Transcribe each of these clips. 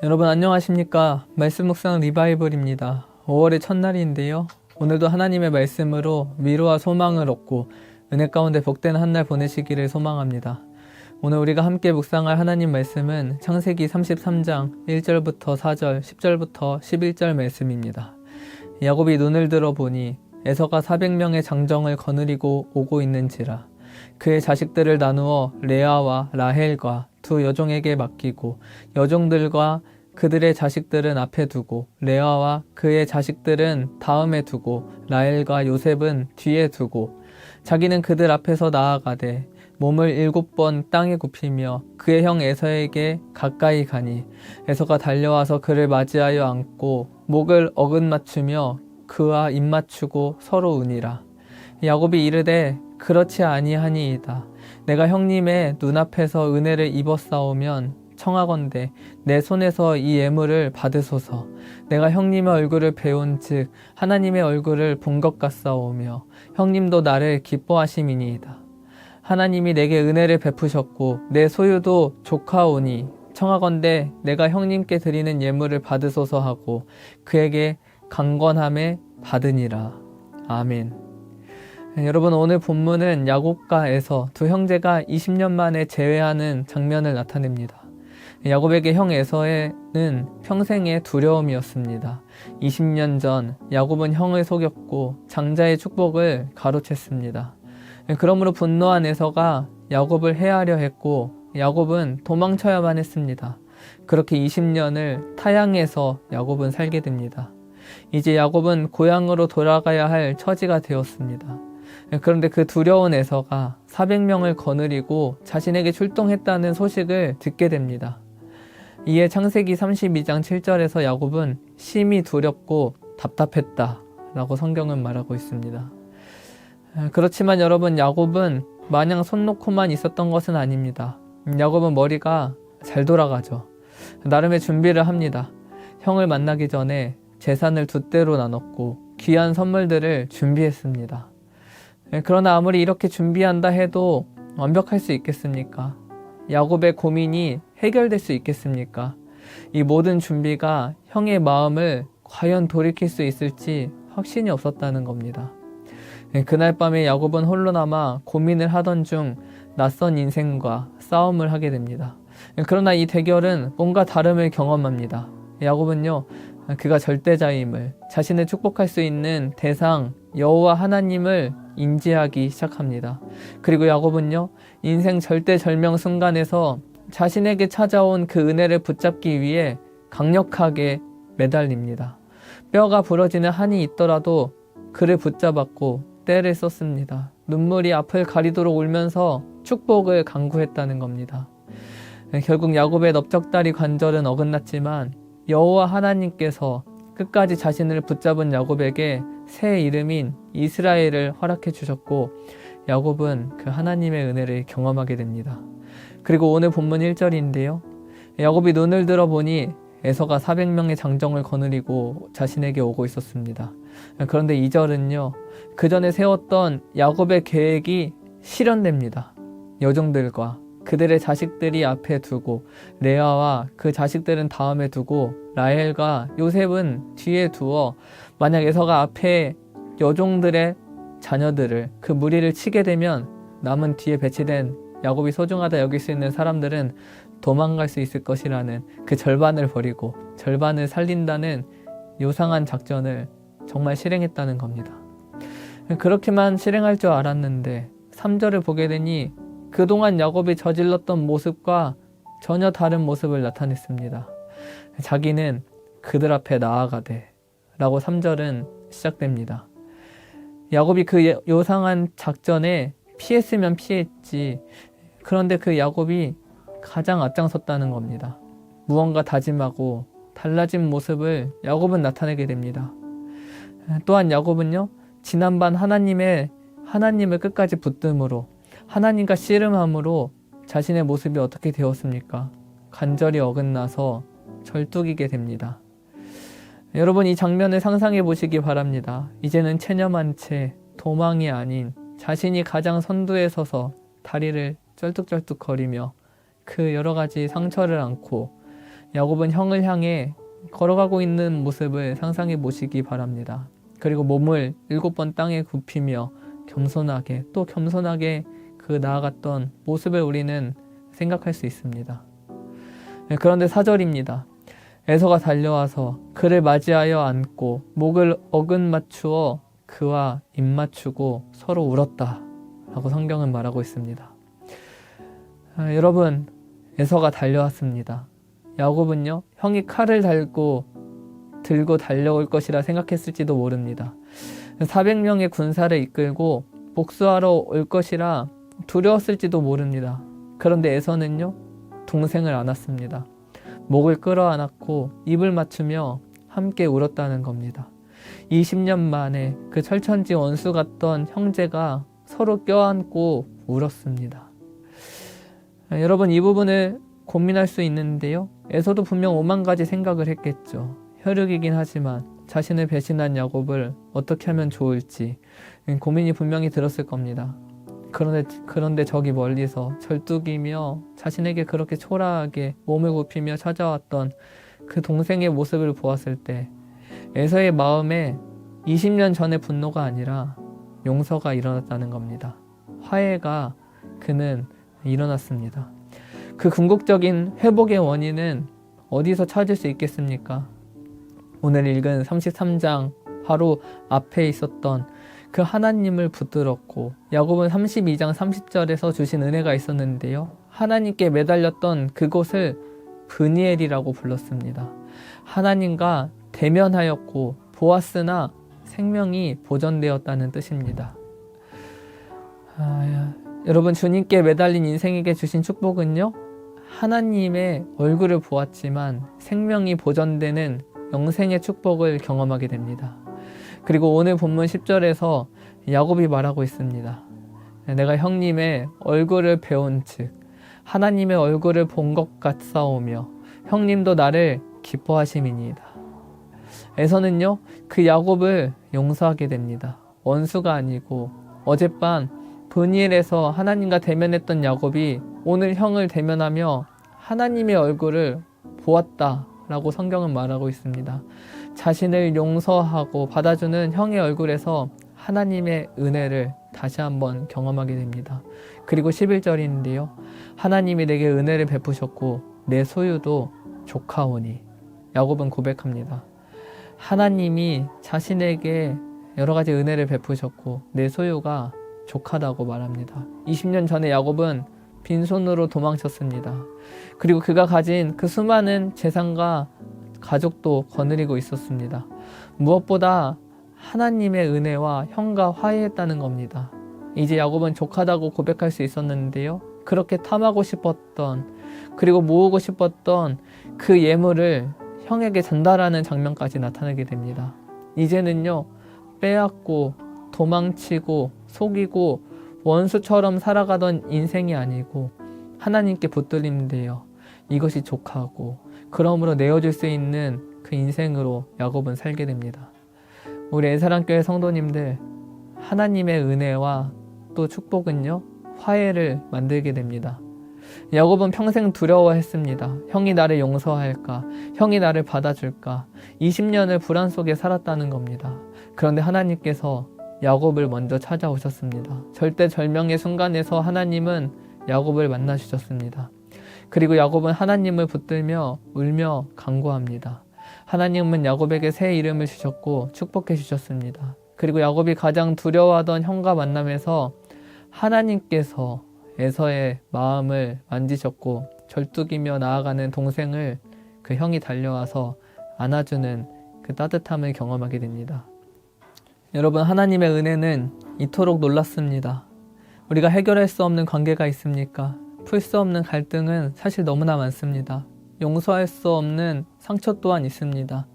여러분 안녕하십니까? 말씀 묵상 리바이벌입니다. 5월의 첫날인데요. 오늘도 하나님의 말씀으로 위로와 소망을 얻고 은혜 가운데 복된 한 날 보내시기를 소망합니다. 오늘 우리가 함께 묵상할 하나님 말씀은 창세기 33장 1절부터 4절, 10절부터 11절 말씀입니다. 야곱이 눈을 들어 보니 에서가 400명의 장정을 거느리고 오고 있는지라. 그의 자식들을 나누어 레아와 라헬과 두 여종에게 맡기고 여종들과 그들의 자식들은 앞에 두고 레아와 그의 자식들은 다음에 두고 라헬과 요셉은 뒤에 두고 자기는 그들 앞에서 나아가되 몸을 7번 땅에 굽히며 그의 형 에서에게 가까이 가니 에서가 달려와서 그를 맞이하여 안고 목을 어긋맞추며 그와 입맞추고 서로 우니라. 야곱이 이르되 그렇지 아니하니이다. 내가 형님의 눈앞에서 은혜를 입었사오면 청하건대 내 손에서 이 예물을 받으소서. 내가 형님의 얼굴을 배운즉 하나님의 얼굴을 본 것 같사오며 형님도 나를 기뻐하심이니이다. 하나님이 내게 은혜를 베푸셨고 내 소유도 조카오니 청하건대 내가 형님께 드리는 예물을 받으소서 하고 그에게 강건함에 받으니라. 아멘. 여러분, 오늘 본문은 야곱과 에서 두 형제가 20년 만에 재회하는 장면을 나타냅니다. 야곱에게 형 에서는 평생의 두려움이었습니다. 20년 전 야곱은 형을 속였고 장자의 축복을 가로챘습니다. 그러므로 분노한 에서가 야곱을 해하려 했고 야곱은 도망쳐야만 했습니다. 그렇게 20년을 타향해서 야곱은 살게 됩니다. 이제 야곱은 고향으로 돌아가야 할 처지가 되었습니다. 그런데 그 두려운 에서가 400명을 거느리고 자신에게 출동했다는 소식을 듣게 됩니다. 이에 창세기 32장 7절에서 야곱은 심히 두렵고 답답했다 라고 성경은 말하고 있습니다. 그렇지만 여러분, 야곱은 마냥 손 놓고만 있었던 것은 아닙니다. 야곱은 머리가 잘 돌아가죠. 나름의 준비를 합니다. 형을 만나기 전에 재산을 두 대로 나눴고 귀한 선물들을 준비했습니다. 그러나 아무리 이렇게 준비한다 해도 완벽할 수 있겠습니까? 야곱의 고민이 해결될 수 있겠습니까? 이 모든 준비가 형의 마음을 과연 돌이킬 수 있을지 확신이 없었다는 겁니다. 그날 밤에 야곱은 홀로 남아 고민을 하던 중 낯선 인생과 싸움을 하게 됩니다. 그러나 이 대결은 뭔가 다름을 경험합니다. 야곱은요, 그가 절대자임을, 자신을 축복할 수 있는 대상 여호와 하나님을 인지하기 시작합니다. 그리고 야곱은요, 인생 절대절명 순간에서 자신에게 찾아온 그 은혜를 붙잡기 위해 강력하게 매달립니다. 뼈가 부러지는 한이 있더라도 그를 붙잡았고 떼를 썼습니다. 눈물이 앞을 가리도록 울면서 축복을 간구했다는 겁니다. 결국 야곱의 넓적다리 관절은 어긋났지만 여호와 하나님께서 끝까지 자신을 붙잡은 야곱에게 새 이름인 이스라엘을 허락해 주셨고 야곱은 그 하나님의 은혜를 경험하게 됩니다. 그리고 오늘 본문 1절인데요. 야곱이 눈을 들어 보니 에서가 400명의 장정을 거느리고 자신에게 오고 있었습니다. 그런데 2절은요. 그 전에 세웠던 야곱의 계획이 실현됩니다. 여종들과 그들의 자식들이 앞에 두고 레아와 그 자식들은 다음에 두고 라헬과 요셉은 뒤에 두어 만약 에서가 앞에 여종들의 자녀들을 그 무리를 치게 되면 남은 뒤에 배치된 야곱이 소중하다 여길 수 있는 사람들은 도망갈 수 있을 것이라는 그 절반을 버리고 절반을 살린다는 요상한 작전을 정말 실행했다는 겁니다. 그렇게만 실행할 줄 알았는데 3절을 보게 되니 그동안 야곱이 저질렀던 모습과 전혀 다른 모습을 나타냈습니다. 자기는 그들 앞에 나아가되 라고 3절은 시작됩니다. 야곱이 그 요상한 작전에 피했으면 피했지. 그런데 그 야곱이 가장 앞장섰다는 겁니다. 무언가 다짐하고 달라진 모습을 야곱은 나타내게 됩니다. 또한 야곱은요, 지난번 하나님을 끝까지 붙듦으로 하나님과 씨름함으로 자신의 모습이 어떻게 되었습니까? 간절히 어긋나서 절뚝이게 됩니다. 여러분, 이 장면을 상상해 보시기 바랍니다. 이제는 체념한 채 도망이 아닌 자신이 가장 선두에 서서 다리를 쩔뚝쩔뚝 거리며 그 여러 가지 상처를 안고 야곱은 형을 향해 걸어가고 있는 모습을 상상해 보시기 바랍니다. 그리고 몸을 7번 땅에 굽히며 겸손하게 또 겸손하게 그 나아갔던 모습을 우리는 생각할 수 있습니다. 그런데 4절입니다. 에서가 달려와서 그를 맞이하여 안고 목을 어긋맞추어 그와 입맞추고 서로 울었다 라고 성경은 말하고 있습니다. 여러분, 에서가 달려왔습니다. 야곱은요, 형이 칼을 들고 달려올 것이라 생각했을지도 모릅니다. 400명의 군사를 이끌고 복수하러 올 것이라 두려웠을지도 모릅니다. 그런데 에서는요, 동생을 안았습니다. 목을 끌어안았고 입을 맞추며 함께 울었다는 겁니다. 20년 만에 그 철천지 원수 같던 형제가 서로 껴안고 울었습니다. 여러분, 이 부분을 고민할 수 있는데요. 에서도 분명 5만 가지 생각을 했겠죠. 혈육이긴 하지만 자신을 배신한 야곱을 어떻게 하면 좋을지 고민이 분명히 들었을 겁니다. 그런데 저기 멀리서 절뚝이며 자신에게 그렇게 초라하게 몸을 굽히며 찾아왔던 그 동생의 모습을 보았을 때 에서의 마음에 20년 전의 분노가 아니라 용서가 일어났다는 겁니다. 화해가 그는 일어났습니다. 그 궁극적인 회복의 원인은 어디서 찾을 수 있겠습니까? 오늘 읽은 33장 바로 앞에 있었던 그 하나님을 붙들었고, 야곱은 32장 30절에서 주신 은혜가 있었는데요. 하나님께 매달렸던 그곳을 브니엘이라고 불렀습니다. 하나님과 대면하였고 보았으나 생명이 보존되었다는 뜻입니다. 여러분, 주님께 매달린 인생에게 주신 축복은요, 하나님의 얼굴을 보았지만 생명이 보존되는 영생의 축복을 경험하게 됩니다. 그리고 오늘 본문 10절에서 야곱이 말하고 있습니다. 내가 형님의 얼굴을 배운 즉 하나님의 얼굴을 본 것 같사오며 형님도 나를 기뻐하심이니이다. 에서는요, 그 야곱을 용서하게 됩니다. 원수가 아니고 어젯밤 브니엘에서 하나님과 대면했던 야곱이 오늘 형을 대면하며 하나님의 얼굴을 보았다라고 성경은 말하고 있습니다. 자신을 용서하고 받아주는 형의 얼굴에서 하나님의 은혜를 다시 한번 경험하게 됩니다. 그리고 11절인데요. 하나님이 내게 은혜를 베푸셨고 내 소유도 족하오니. 야곱은 고백합니다. 하나님이 자신에게 여러 가지 은혜를 베푸셨고 내 소유가 족하다고 말합니다. 20년 전에 야곱은 빈손으로 도망쳤습니다. 그리고 그가 가진 그 수많은 재산과 가족도 거느리고 있었습니다. 무엇보다 하나님의 은혜와 형과 화해했다는 겁니다. 이제 야곱은 족하다고 고백할 수 있었는데요. 그렇게 탐하고 싶었던, 그리고 모으고 싶었던 그 예물을 형에게 전달하는 장면까지 나타나게 됩니다. 이제는요, 빼앗고 도망치고 속이고 원수처럼 살아가던 인생이 아니고 하나님께 붙들림되어 이것이 족하고 그러므로 내어줄 수 있는 그 인생으로 야곱은 살게 됩니다. 우리 애사랑교회 성도님들, 하나님의 은혜와 또 축복은요, 화해를 만들게 됩니다. 야곱은 평생 두려워했습니다. 형이 나를 용서할까? 형이 나를 받아줄까? 20년을 불안 속에 살았다는 겁니다. 그런데 하나님께서 야곱을 먼저 찾아오셨습니다. 절대절명의 순간에서 하나님은 야곱을 만나 주셨습니다. 그리고 야곱은 하나님을 붙들며 울며 간구합니다. 하나님은 야곱에게 새 이름을 주셨고 축복해 주셨습니다. 그리고 야곱이 가장 두려워하던 형과 만남에서 하나님께서 에서의 마음을 만지셨고 절뚝이며 나아가는 동생을 그 형이 달려와서 안아주는 그 따뜻함을 경험하게 됩니다. 여러분, 하나님의 은혜는 이토록 놀랍습니다. 우리가 해결할 수 없는 관계가 있습니까? 풀 수 없는 갈등은 사실 너무나 많습니다. 용서할 수 없는 상처 또한 있습니다.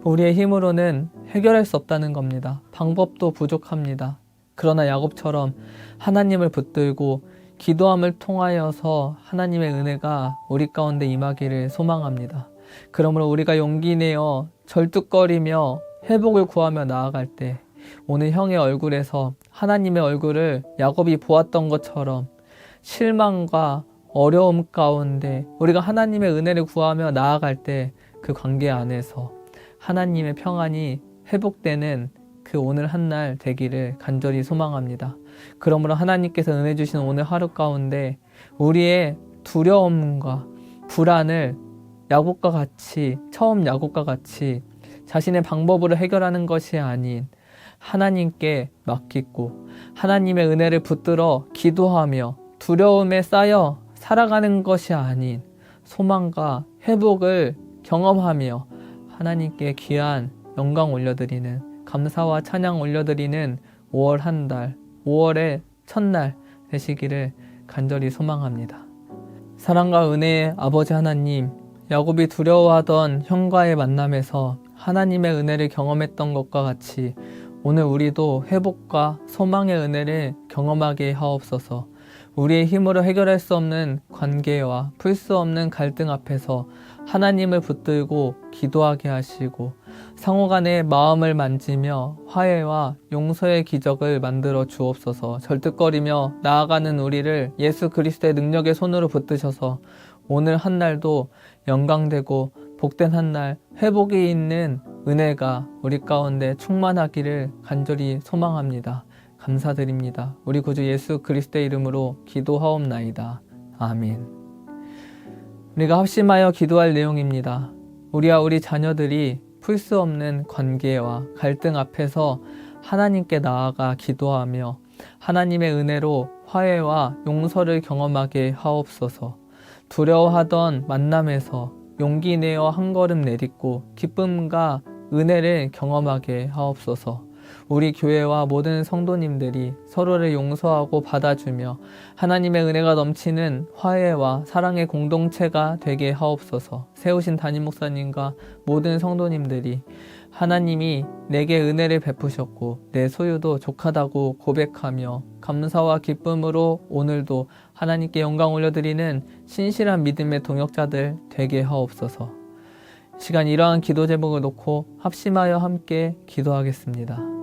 우리의 힘으로는 해결할 수 없다는 겁니다. 방법도 부족합니다. 그러나 야곱처럼 하나님을 붙들고 기도함을 통하여서 하나님의 은혜가 우리 가운데 임하기를 소망합니다. 그러므로 우리가 용기 내어 절뚝거리며 회복을 구하며 나아갈 때 오늘 형의 얼굴에서 하나님의 얼굴을 야곱이 보았던 것처럼 실망과 어려움 가운데 우리가 하나님의 은혜를 구하며 나아갈 때 그 관계 안에서 하나님의 평안이 회복되는 그 오늘 한날 되기를 간절히 소망합니다. 그러므로 하나님께서 은혜 주시는 오늘 하루 가운데 우리의 두려움과 불안을 처음 야곱과 같이 자신의 방법으로 해결하는 것이 아닌 하나님께 맡기고 하나님의 은혜를 붙들어 기도하며 두려움에 쌓여 살아가는 것이 아닌 소망과 회복을 경험하며 하나님께 귀한 영광 올려드리는, 감사와 찬양 올려드리는 5월 한 달, 5월의 첫날 되시기를 간절히 소망합니다. 사랑과 은혜의 아버지 하나님, 야곱이 두려워하던 형과의 만남에서 하나님의 은혜를 경험했던 것과 같이 오늘 우리도 회복과 소망의 은혜를 경험하게 하옵소서. 우리의 힘으로 해결할 수 없는 관계와 풀 수 없는 갈등 앞에서 하나님을 붙들고 기도하게 하시고 상호간의 마음을 만지며 화해와 용서의 기적을 만들어 주옵소서. 절뚝거리며 나아가는 우리를 예수 그리스도의 능력의 손으로 붙드셔서 오늘 한 날도 영광되고 복된 한 날, 회복이 있는 은혜가 우리 가운데 충만하기를 간절히 소망합니다. 감사드립니다. 우리 구주 예수 그리스도의 이름으로 기도하옵나이다. 아멘. 우리가 합심하여 기도할 내용입니다. 우리와 우리 자녀들이 풀 수 없는 관계와 갈등 앞에서 하나님께 나아가 기도하며 하나님의 은혜로 화해와 용서를 경험하게 하옵소서. 두려워하던 만남에서 용기 내어 한 걸음 내딛고 기쁨과 은혜를 경험하게 하옵소서. 우리 교회와 모든 성도님들이 서로를 용서하고 받아주며 하나님의 은혜가 넘치는 화해와 사랑의 공동체가 되게 하옵소서. 세우신 담임 목사님과 모든 성도님들이 하나님이 내게 은혜를 베푸셨고 내 소유도 족하다고 고백하며 감사와 기쁨으로 오늘도 하나님께 영광 올려드리는 신실한 믿음의 동역자들 되게 하옵소서. 시간 이러한 기도 제목을 놓고 합심하여 함께 기도하겠습니다.